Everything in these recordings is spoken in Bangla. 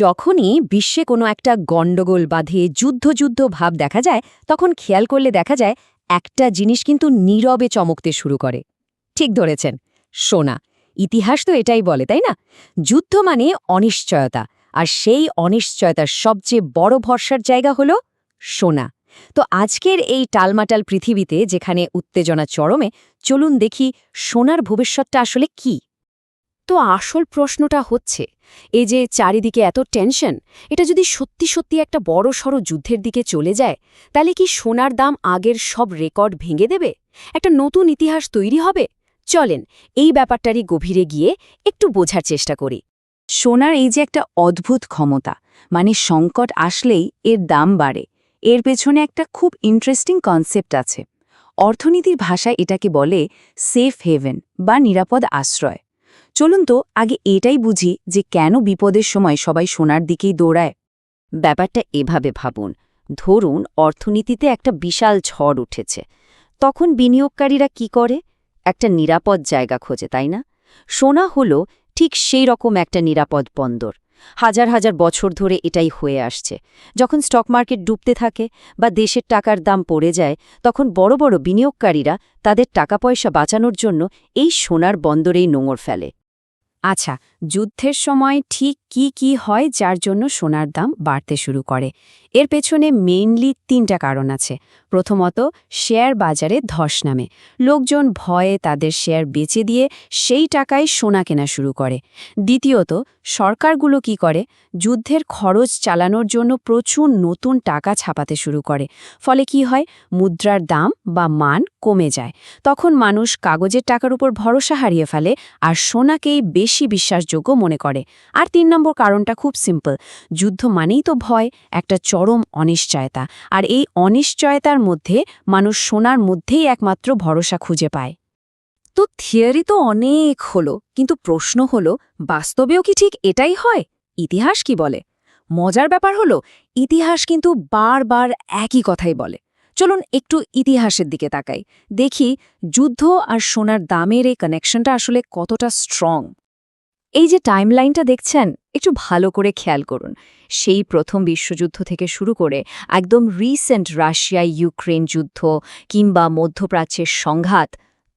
যখনই বিশ্বে কোনো একটা গণ্ডগোল বাঁধে যুদ্ধ ভাব দেখা যায় তখন খেয়াল করলে দেখা যায় একটা জিনিস কিন্তু নীরবে চমকতে শুরু করে। ঠিক ধরেছেন, সোনা। ইতিহাস তো এটাই বলে, তাই না? যুদ্ধ মানে অনিশ্চয়তা, আর সেই অনিশ্চয়তার সবচেয়ে বড় ভরসার জায়গা হলো সোনা। তো আজকের এই টালমাটাল পৃথিবীতে যেখানে উত্তেজনা চরমে, চলুন দেখি সোনার ভবিষ্যৎটা আসলে কি। তো আসল প্রশ্নটা হচ্ছে, এই যে চারিদিকে এত টেনশন, এটা যদি সত্যি সত্যি একটা বড়সড় যুদ্ধের দিকে চলে যায়, তাহলে কি সোনার দাম আগের সব রেকর্ড ভেঙে দেবে? একটা নতুন ইতিহাস তৈরি হবে? চলেন এই ব্যাপারটারই গভীরে গিয়ে একটু বোঝার চেষ্টা করি। সোনার এই যে একটা অদ্ভুত ক্ষমতা, মানে সংকট আসলেই এর দাম বাড়ে, এর পেছনে একটা খুব ইন্টারেস্টিং কনসেপ্ট আছে। অর্থনীতির ভাষায় এটাকে বলে সেফ হেভেন বা নিরাপদ আশ্রয়। চলুন তো আগে এটাই বুঝি যে কেন বিপদের সময় সবাই সোনার দিকেই দৌড়ায়। ব্যাপারটা এভাবে ভাবুন, ধরুন অর্থনীতিতে একটা বিশাল ঝড় উঠেছে। তখন বিনিয়োগকারীরা কি করে? একটা নিরাপদ জায়গা খোঁজে, তাই না? সোনা হলো ঠিক সেই রকম একটা নিরাপদ বন্দর। হাজার হাজার বছর ধরে এটাই হয়ে আসছে। যখন স্টক মার্কেট ডুবতে থাকে বা দেশের টাকার দাম পড়ে যায়, তখন বড় বড় বিনিয়োগকারীরা তাদের টাকা পয়সা বাঁচানোর জন্য এই সোনার বন্দরেই নোঙর ফেলে। আচ্ছা, যুদ্ধের সময় ঠিক কি হয় যার জন্য সোনার দাম বাড়তে শুরু করে? এর পেছনে মেইনলি ৩টা কারণ আছে। প্রথমত, শেয়ার বাজারে ধস নামে। লোকজন ভয়ে তাদের শেয়ার বেচে দিয়ে সেই টাকায় সোনা কেনা শুরু করে। দ্বিতীয়ত, সরকারগুলো কি করে? যুদ্ধের খরচ চালানোর জন্য প্রচুর নতুন টাকা ছাপাতে শুরু করে। ফলে কি হয়? মুদ্রার দাম বা মান কমে যায়। তখন মানুষ কাগজের টাকার উপর ভরসা হারিয়ে ফেলে আর সোনাকেই বেশি বিশ্বাসযোগ্য মনে করে। আর ৩ নম্বর কারণটা খুব সিম্পল। যুদ্ধ মানেই তো ভয়, একটা চরম অনিশ্চয়তা। আর এই অনিশ্চয়তার মধ্যে মানুষ সোনার মধ্যেই একমাত্র ভরসা খুঁজে পায়। তো থিওরি তো অনেক হলো, কিন্তু প্রশ্ন হলো, বাস্তবেও কি ঠিক এটাই হয়? ইতিহাস কি বলে? মজার ব্যাপার হলো, ইতিহাস কিন্তু বারবার একই কথাই বলে। চলুন একটু ইতিহাসের দিকে তাকাই, দেখি যুদ্ধ আর সোনার দামের এই কানেকশনটা আসলে কতটা স্ট্রং। এই যে টাইমলাইনটা দেখছেন, একটু ভালো করে খেয়াল করুন। সেই প্রথম বিশ্বযুদ্ধ থেকে শুরু করে একদম রিসেন্ট রাশিয়া ইউক্রেন যুদ্ধ কিংবা মধ্যপ্রাচ্যের সংঘাত,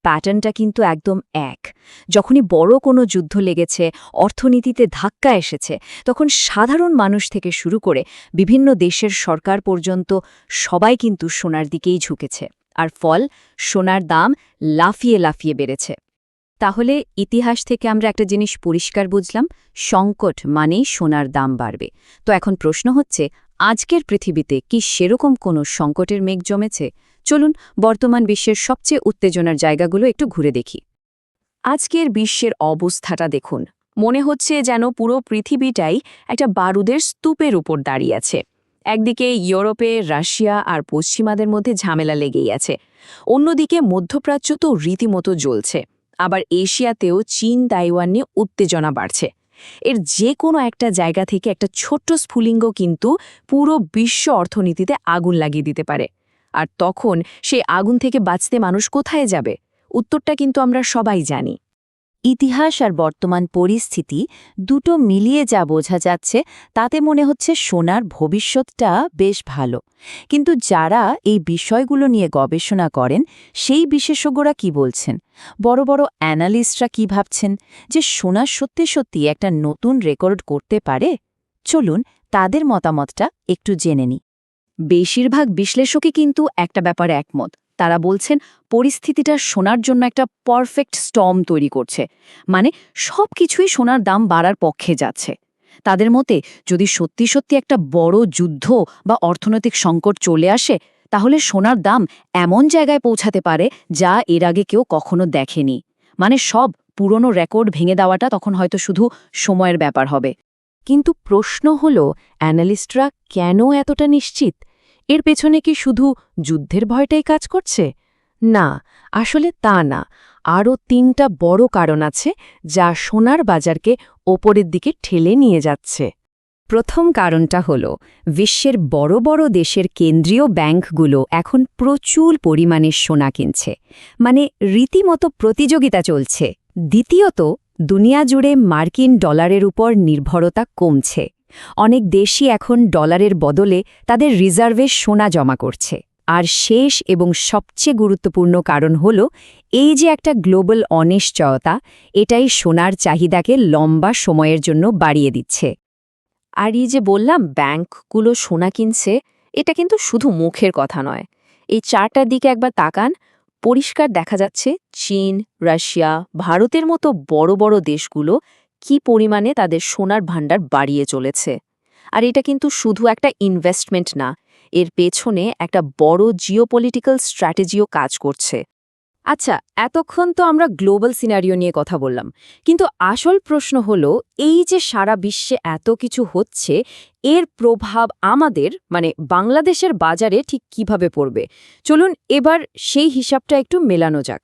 প্যাটার্নটা কিন্তু একদম এক। যখনই বড় কোনো যুদ্ধ লেগেছে, অর্থনীতিতে ধাক্কা এসেছে, তখন সাধারণ মানুষ থেকে শুরু করে বিভিন্ন দেশের সরকার পর্যন্ত সবাই কিন্তু সোনার দিকেই ঝুঁকেছে। আর ফল, সোনার দাম লাফিয়ে লাফিয়ে বেড়েছে। তাহলে ইতিহাস থেকে আমরা একটা জিনিস পরিষ্কার বুঝলাম, সংকট মানেই সোনার দাম বাড়বে। তো এখন প্রশ্ন হচ্ছে, আজকের পৃথিবীতে কি সেরকম কোনো সংকটের মেঘ জমেছে? চলুন বর্তমান বিশ্বের সবচেয়ে উত্তেজনার জায়গাগুলো একটু ঘুরে দেখি। আজকের বিশ্বের অবস্থাটা দেখুন, মনে হচ্ছে যেন পুরো পৃথিবীটাই একটা বারুদের স্তূপের উপর দাঁড়িয়ে আছে। একদিকে ইউরোপে রাশিয়া আর পশ্চিমাদের মধ্যে ঝামেলা লেগেই আছে, অন্যদিকে মধ্যপ্রাচ্য তো রীতিমতো জ্বলছে। আবার এশিয়াতেও চীন তাইওয়ান নিয়ে উত্তেজনা বাড়ছে। এর যে কোনো একটা জায়গা থেকে একটা ছোট্ট স্ফুলিঙ্গ কিন্তু পুরো বিশ্ব অর্থনীতিতে আগুন লাগিয়ে দিতে পারে। আর তখন সেই আগুন থেকে বাঁচতে মানুষ কোথায় যাবে? উত্তরটা কিন্তু আমরা সবাই জানি। ইতিহাস আর বর্তমান পরিস্থিতি দুটো মিলিয়ে যা বোঝা যাচ্ছে, তাতে মনে হচ্ছে সোনার ভবিষ্যৎটা বেশ ভালো। কিন্তু যারা এই বিষয়গুলো নিয়ে গবেষণা করেন, সেই বিশেষজ্ঞরা কি বলছেন? বড় বড় অ্যানালিস্টরা কি ভাবছেন যে সোনা সত্যি সত্যি একটা নতুন রেকর্ড করতে পারে? চলুন তাদের মতামতটা একটু জেনে নিই। বেশিরভাগ বিশ্লেষকই কিন্তু একটা ব্যাপারে একমত। তারা বলছেন পরিস্থিতিটা সোনার জন্য একটা পারফেক্ট স্টর্ম তৈরি করছে, মানে সবকিছুই সোনার দাম বাড়ার পক্ষে যাচ্ছে। তাদের মতে যদি সত্যি সত্যি একটা বড় যুদ্ধ বা অর্থনৈতিক সংকট চলে আসে, তাহলে সোনার দাম এমন জায়গায় পৌঁছাতে পারে যা এর আগে কেউ কখনো দেখেনি। মানে সব পুরনো রেকর্ড ভেঙে দেওয়াটা তখন হয়তো শুধু সময়ের ব্যাপার হবে। কিন্তু প্রশ্ন হলো, অ্যানালিস্টরা কেন এতটা নিশ্চিত? এর পেছনে কি শুধু যুদ্ধের ভয়টাই কাজ করছে? না, আসলে তা না। আরও ৩টা বড় কারণ আছে যা সোনার বাজারকে ওপরের দিকে ঠেলে নিয়ে যাচ্ছে। প্রথম কারণটা হল, বিশ্বের বড় বড় দেশের কেন্দ্রীয় ব্যাংকগুলো এখন প্রচুর পরিমাণে সোনা কিনছে, মানে রীতিমতো প্রতিযোগিতা চলছে। দ্বিতীয়ত, দুনিয়া জুড়ে মার্কিন ডলারের উপর নির্ভরতা কমছে। অনেক দেশই এখন ডলারের বদলে তাদের রিজার্ভে সোনা জমা করছে। আর শেষ এবং সবচেয়ে গুরুত্বপূর্ণ কারণ হল এই যে একটা গ্লোবাল অনিশ্চয়তা, এটাই সোনার চাহিদাকে লম্বা সময়ের জন্য বাড়িয়ে দিচ্ছে। আর এই যে বললাম ব্যাংকগুলো সোনা কিনছে, এটা কিন্তু শুধু মুখের কথা নয়। এই চারটার দিকে একবার তাকান, পরিষ্কার দেখা যাচ্ছে চীন, রাশিয়া, ভারতের মতো বড় বড় দেশগুলো কি পরিমাণে তাদের সোনার ভাণ্ডার বাড়িয়ে চলেছে। আর এটা কিন্তু শুধু একটা ইনভেস্টমেন্ট না, এর পেছনে একটা বড় জিওপলিটিক্যাল স্ট্র্যাটেজিও কাজ করছে। আচ্ছা, এতক্ষণ তো আমরা গ্লোবাল সিনারিও নিয়ে কথা বললাম, কিন্তু আসল প্রশ্ন হলো এই যে সারা বিশ্বে এত কিছু হচ্ছে, এর প্রভাব আমাদের মানে বাংলাদেশের বাজারে ঠিক কিভাবে পড়বে? চলুন এবার সেই হিসাবটা একটু মেলানো যাক।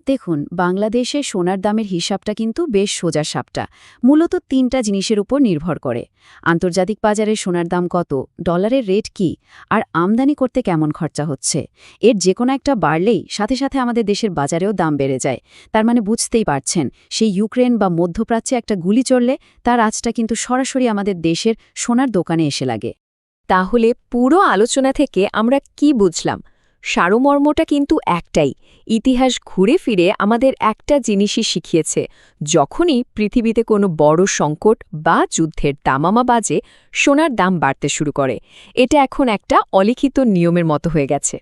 দেখুন, বাংলাদেশে সোনার দামের হিসাবটা কিন্তু বেশ সোজা সাপটা। মূলত 3টা জিনিসের উপর নির্ভর করে। আন্তর্জাতিক বাজারে সোনার দাম কত, ডলারের রেট কি, আর আমদানি করতে কেমন খরচা হচ্ছে। এর যে কোনো একটা বাড়লেই সাথে সাথে আমাদের দেশের বাজারেও দাম বেড়ে যায়। তার মানে বুঝতেই পারছেন, সেই ইউক্রেন বা মধ্যপ্রাচ্যে একটা গুলি চললে তার আঁচটা কিন্তু সরাসরি আমাদের দেশের সোনার দোকানে এসে লাগে। তাহলে পুরো আলোচনা থেকে আমরা কি বুঝলাম? সারমর্মটা কিন্তু একটাই। ইতিহাস ঘুরে ফিরে আমাদের একটা জিনিসই শিখিয়েছে, যখনই পৃথিবীতে কোনো বড় সংকট বা যুদ্ধের দামামা বাজে, সোনার দাম বাড়তে শুরু করে। এটা এখন একটা অলিখিত নিয়মের মতো হয়ে গেছে।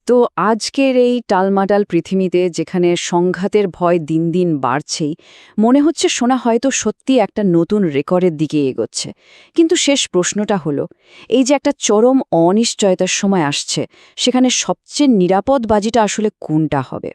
তো আজকের এই টালমাটাল পৃথিবীতে যেখানে সংঘাতের ভয় দিন দিন বাড়ছেই, মনে হচ্ছে সোনা হয়তো সত্যি একটা নতুন রেকর্ডের দিকে এগোচ্ছে। কিন্তু শেষ প্রশ্নটা হলো, এই যে একটা চরম অনিশ্চয়তার সময় আসছে, সেখানে সবচেয়ে নিরাপদ বাজিটা আসলে কোনটা হবে?